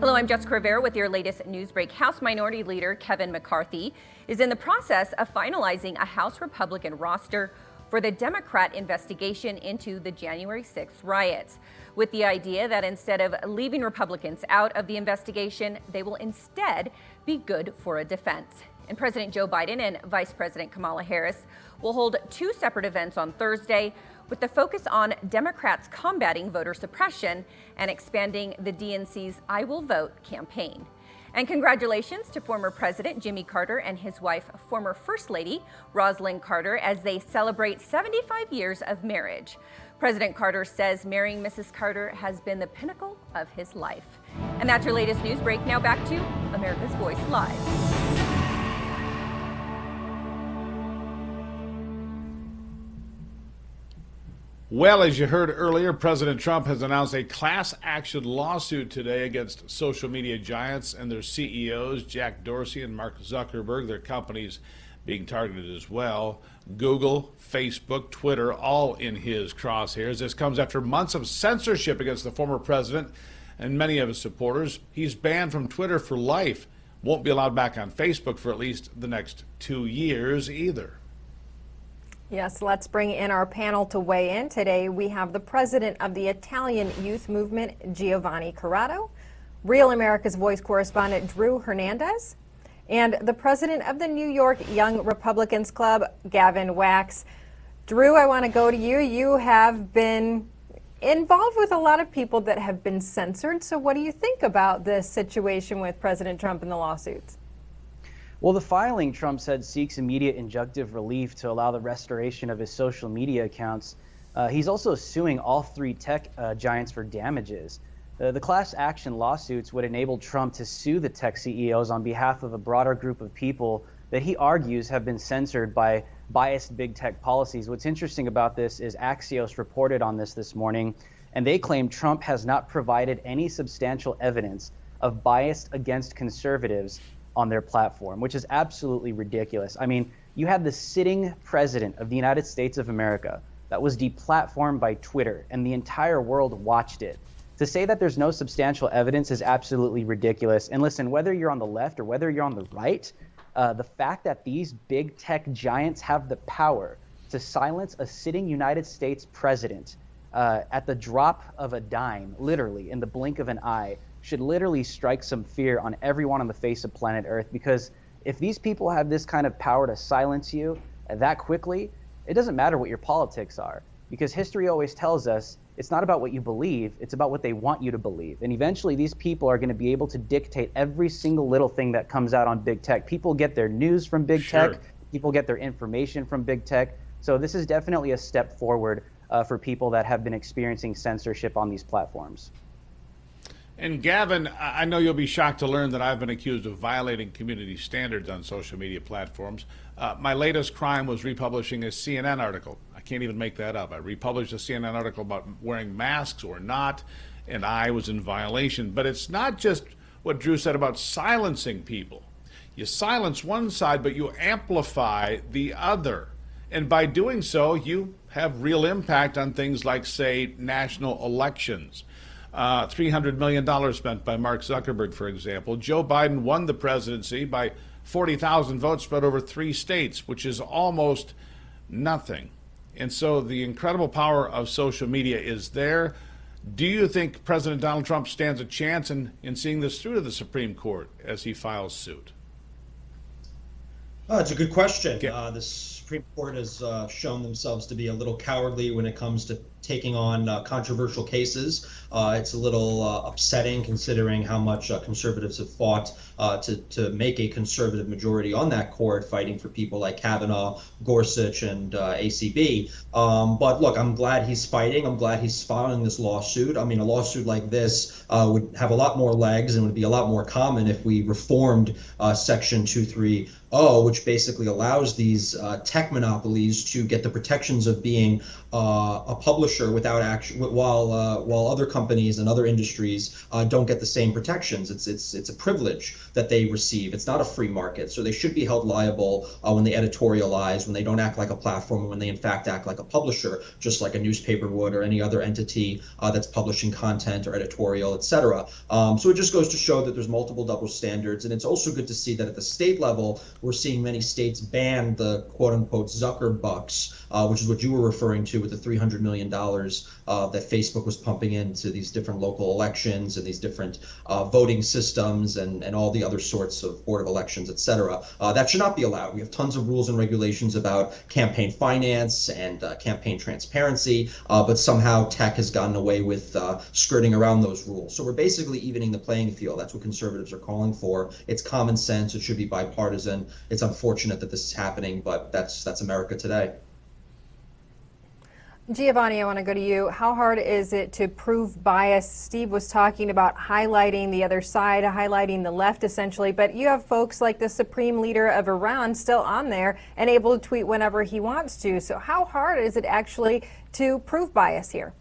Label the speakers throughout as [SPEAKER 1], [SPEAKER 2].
[SPEAKER 1] Hello, I'm Jessica Rivera with your latest Newsbreak. House Minority Leader Kevin McCarthy is in the process of finalizing a House Republican roster for the Democrat investigation into the January 6th riots, with the idea that instead of leaving Republicans out of the investigation, they will instead be good for a defense. And President Joe Biden and Vice President Kamala Harris will hold two separate events on Thursday, with the focus on Democrats combating voter suppression and expanding the DNC's I Will Vote campaign. And congratulations to former President Jimmy Carter and his wife, former First Lady Rosalynn Carter, as they celebrate 75 years of marriage. President Carter says marrying Mrs. Carter has been the pinnacle of his life. And that's your latest news break. Now back to America's Voice Live.
[SPEAKER 2] Well, as you heard earlier, President Trump has announced a class action lawsuit today against social media giants and their CEOs, Jack Dorsey and Mark Zuckerberg. Their companies being targeted as well. Google, Facebook, Twitter, all in his crosshairs. This comes after months of censorship against the former president and many of his supporters. He's banned from Twitter for life. Won't be allowed back on Facebook for at least the next 2 years either.
[SPEAKER 3] Yes, let's bring in our panel to weigh in. Today we have the president of the Italian youth movement, Giovanni Corrado, Real America's Voice correspondent Drew Hernandez, and the president of the New York Young Republicans Club, Gavin Wax. Drew, I want to go to you. You have been involved with a lot of people that have been censored. So what do you think about this situation with President Trump and the lawsuits?
[SPEAKER 4] Well, the filing, Trump said, seeks immediate injunctive relief to allow the restoration of his social media accounts. He's also suing all three tech giants for damages. The class action lawsuits would enable Trump to sue the tech CEOs on behalf of a broader group of people that he argues have been censored by biased big tech policies. What's interesting about this is Axios reported on this morning, and they claim Trump has not provided any substantial evidence of bias against conservatives on their platform, which is absolutely ridiculous. I mean, you had the sitting president of the United States of America that was deplatformed by Twitter, and the entire world watched it. To say that there's no substantial evidence is absolutely ridiculous. And listen, whether you're on the left or whether you're on the right, the fact that these big tech giants have the power to silence a sitting United States president at the drop of a dime, literally in the blink of an eye, should literally strike some fear on everyone on the face of planet Earth, because if these people have this kind of power to silence you that quickly, it doesn't matter what your politics are, because history always tells us it's not about what you believe, it's about what they want you to believe. And eventually these people are going to be able to dictate every single little thing that comes out on big tech. People get their news from big tech, people get their information from big tech. So this is definitely a step forward for people that have been experiencing censorship on these platforms.
[SPEAKER 2] And Gavin, I know you'll be shocked to learn that I've been accused of violating community standards on social media platforms. My latest crime was republishing a CNN article. I can't even make that up. I republished a CNN article about wearing masks or not, and I was in violation. But it's not just what Drew said about silencing people. You silence one side, but you amplify the other. And by doing so, you have real impact on things like, say, national elections. $300 million spent by Mark Zuckerberg, for example. Joe Biden won the presidency by 40,000 votes spread over 3 states, which is almost nothing. And so the incredible power of social media is there. Do you think President Donald Trump stands a chance in seeing this through to the Supreme Court as he files suit?
[SPEAKER 5] It's a good question. The Supreme Court has shown themselves to be a little cowardly when it comes to taking on controversial cases. It's a little upsetting considering how much conservatives have fought to make a conservative majority on that court, fighting for people like Kavanaugh, Gorsuch, and ACB. But look, I'm glad he's fighting. I'm glad he's filing this lawsuit. I mean, a lawsuit like this would have a lot more legs and would be a lot more common if we reformed Section 230, which basically allows these tech tech monopolies to get the protections of being a publisher without action, while other companies and other industries don't get the same protections. It's a privilege that they receive. It's not a free market, so they should be held liable when they editorialize, when they don't act like a platform, when they in fact act like a publisher, just like a newspaper would or any other entity that's publishing content or editorial, etc. So it just goes to show that there's multiple double standards, and it's also good to see that at the state level, we're seeing many states ban the quote-unquote Zucker bucks, which is what you were referring to with the $300 million that Facebook was pumping into these different local elections and these different voting systems and all the other sorts of board of elections, et cetera. That should not be allowed. We have tons of rules and regulations about campaign finance and campaign transparency, but somehow tech has gotten away with skirting around those rules. So we're basically evening the playing field. That's what conservatives are calling for. It's common sense. It should be bipartisan. It's unfortunate that this is happening, but that's America today.
[SPEAKER 3] Giovanni, I want to go to you. How hard is it to prove bias? Steve was talking about highlighting the other side, highlighting the left essentially, but you have folks like the supreme leader of Iran still on there and able to tweet whenever he wants to. So how hard is it actually to prove bias here?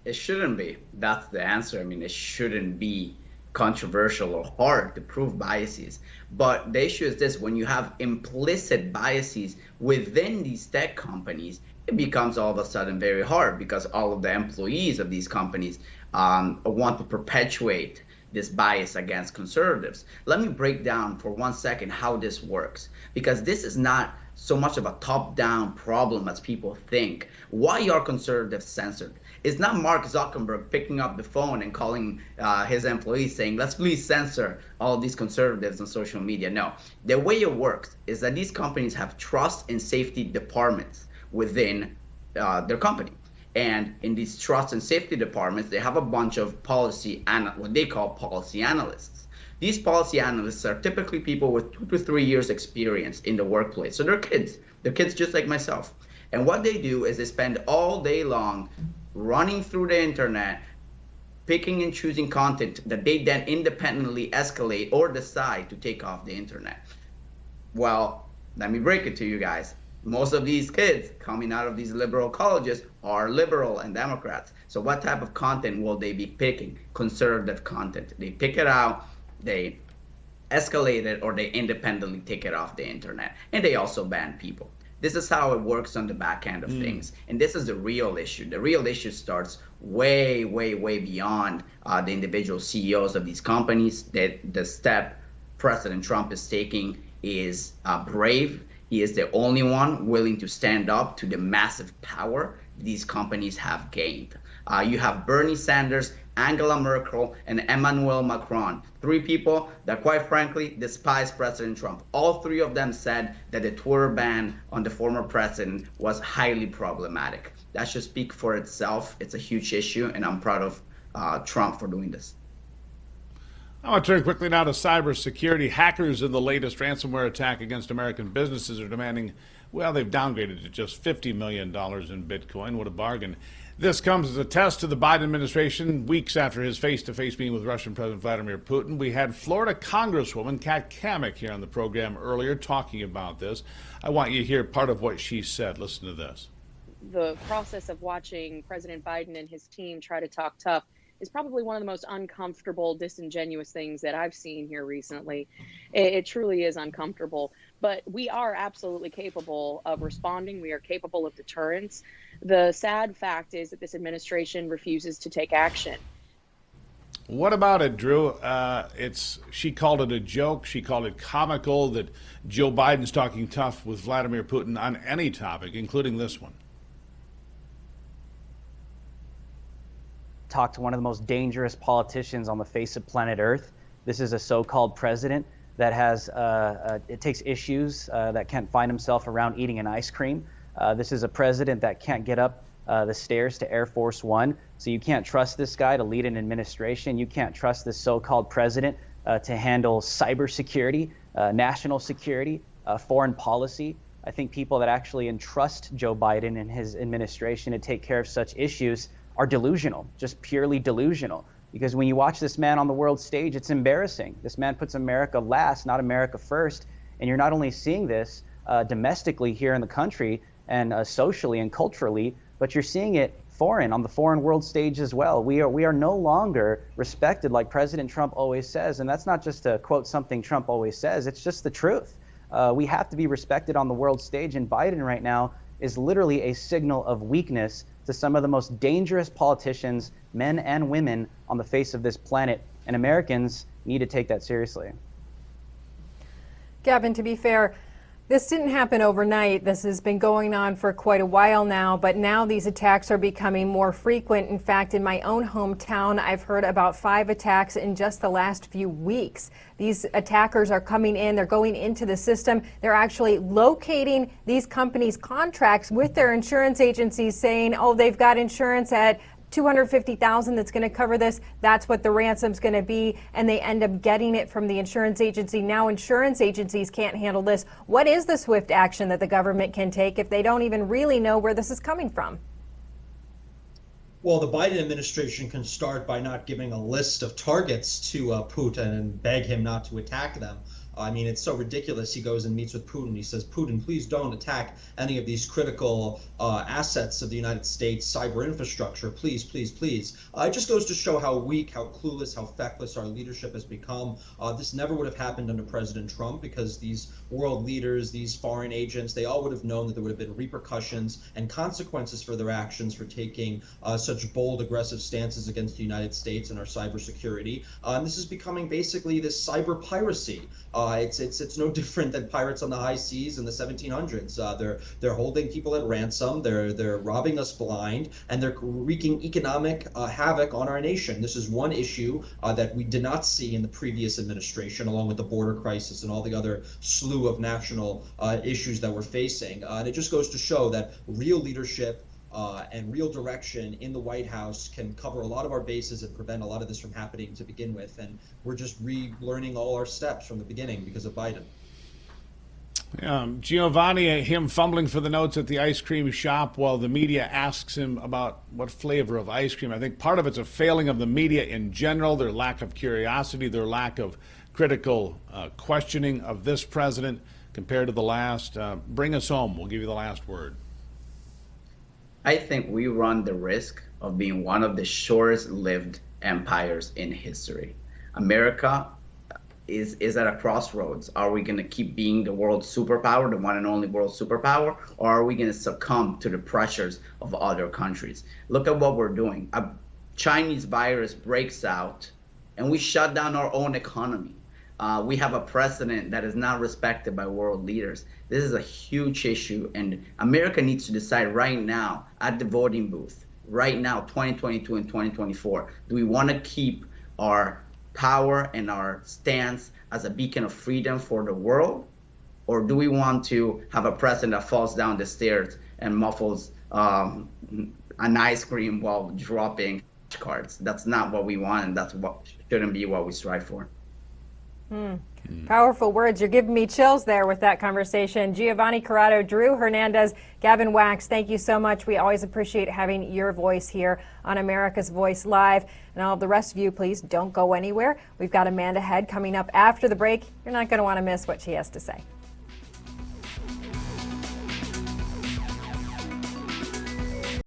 [SPEAKER 6] It shouldn't be. That's the answer. I mean, it shouldn't be controversial or hard to prove biases. But the issue is this: when you have implicit biases within these tech companies, it becomes all of a sudden very hard, because all of the employees of these companies want to perpetuate this bias against conservatives. Let me break down for 1 second how this works, because this is not so much of a top-down problem as people think. Why are conservatives censored? It's not Mark Zuckerberg picking up the phone and calling his employees saying, let's please censor all of these conservatives on social media. No, the way it works is that these companies have trust and safety departments within their company. And in these trust and safety departments, they have a bunch of what they call policy analysts. These policy analysts are typically people with 2 to 3 years experience in the workplace. So they're kids just like myself. And what they do is they spend all day long running through the internet, picking and choosing content that they then independently escalate or decide to take off the internet. Well, let me break it to you guys. Most of these kids coming out of these liberal colleges are liberal and Democrats. So what type of content will they be picking? Conservative content. They pick it out, they escalate it, or they independently take it off the internet. And they also ban people. This is how it works on the back end of things. And this is the real issue. The real issue starts way, way, way beyond the individual CEOs of these companies. The step President Trump is taking is brave. He is the only one willing to stand up to the massive power these companies have gained. You have Bernie Sanders, Angela Merkel, and Emmanuel Macron. 3 people that, quite frankly, despise President Trump. All 3 of them said that the Twitter ban on the former president was highly problematic. That should speak for itself. It's a huge issue, and I'm proud of Trump for doing this.
[SPEAKER 2] I want to turn quickly now to cybersecurity. Hackers in the latest ransomware attack against American businesses are demanding, well, they've downgraded to just $50 million in Bitcoin. What a bargain. This comes as a test to the Biden administration. Weeks after his face-to-face meeting with Russian President Vladimir Putin, we had Florida Congresswoman Kat Cammack here on the program earlier talking about this. I want you to hear part of what she said. Listen to this.
[SPEAKER 7] The process of watching President Biden and his team try to talk tough is probably one of the most uncomfortable, disingenuous things that I've seen here recently. It truly is uncomfortable, but we are absolutely capable of responding. We are capable of deterrence. The sad fact is that this administration refuses to take action.
[SPEAKER 2] What about it, Drew? She called it a joke. She called it comical that Joe Biden's talking tough with Vladimir Putin on any topic, including this one.
[SPEAKER 4] Talk to one of the most dangerous politicians on the face of planet Earth. This is a so-called president that has, it takes issues that can't find himself around eating an ice cream. This is a president that can't get up the stairs to Air Force One. So you can't trust this guy to lead an administration. You can't trust this so-called president to handle cybersecurity, national security, foreign policy. I think people that actually entrust Joe Biden and his administration to take care of such issues are delusional, just purely delusional. Because when you watch this man on the world stage, it's embarrassing. This man puts America last, not America first. And you're not only seeing this domestically here in the country and socially and culturally, but you're seeing it on the foreign world stage as well. We are no longer respected like President Trump always says, and that's not just to quote something Trump always says, it's just the truth. We have to be respected on the world stage, and Biden right now is literally a signal of weakness to some of the most dangerous politicians, men and women, on the face of this planet, and Americans need to take that seriously.
[SPEAKER 3] Gavin, to be fair, this didn't happen overnight. This has been going on for quite a while now, but now these attacks are becoming more frequent. In fact, in my own hometown, I've heard about 5 attacks in just the last few weeks. These attackers are coming in, they're going into the system, they're actually locating these companies' contracts with their insurance agencies saying, oh, they've got insurance at $250,000 that's going to cover this. That's what the ransom's going to be. And they end up getting it from the insurance agency. Now insurance agencies can't handle this. What is the swift action that the government can take if they don't even really know where this is coming from?
[SPEAKER 5] Well, the Biden administration can start by not giving a list of targets to Putin and beg him not to attack them. I mean, it's so ridiculous. He goes and meets with Putin. He says, Putin, please don't attack any of these critical assets of the United States cyber infrastructure. Please, please, please. It just goes to show how weak, how clueless, how feckless our leadership has become. This never would have happened under President Trump because these world leaders, these foreign agents, they all would have known that there would have been repercussions and consequences for their actions for taking such bold, aggressive stances against the United States and our cybersecurity. And this is becoming basically this cyber piracy. It's no different than pirates on the high seas in the 1700s. They're holding people at ransom. They're robbing us blind, and they're wreaking economic havoc on our nation. This is one issue that we did not see in the previous administration, along with the border crisis and all the other slew of national issues that we're facing. And it just goes to show that real leadership and real direction in the White House can cover a lot of our bases and prevent a lot of this from happening to begin with. And we're just relearning all our steps from the beginning because of Biden.
[SPEAKER 2] Giovanni, him fumbling for the notes at the ice cream shop while the media asks him about what flavor of ice cream. I think part of it's a failing of the media in general, their lack of curiosity, their lack of critical questioning of this president compared to the last. Bring us home. We'll give you the last word.
[SPEAKER 6] I think we run the risk of being one of the shortest-lived empires in history. America is at a crossroads. Are we going to keep being the world superpower, the one and only world superpower, or are we going to succumb to the pressures of other countries? Look at what we're doing. A Chinese virus breaks out, and we shut down our own economy. We have a president that is not respected by world leaders. This is a huge issue, and America needs to decide right now at the voting booth, right now, 2022 and 2024, do we want to keep our power and our stance as a beacon of freedom for the world, or do we want to have a president that falls down the stairs and muffles an ice cream while dropping cards? That's not what we want, and that's what shouldn't be what we strive for.
[SPEAKER 3] Powerful words. You're giving me chills there with that conversation. Giovanni Corrado, Drew Hernandez, Gavin Wax, thank you so much. We always appreciate having your voice here on America's Voice Live. And all of the rest of you, please don't go anywhere. We've got Amanda Head coming up after the break. You're not going to want to miss what she has to say.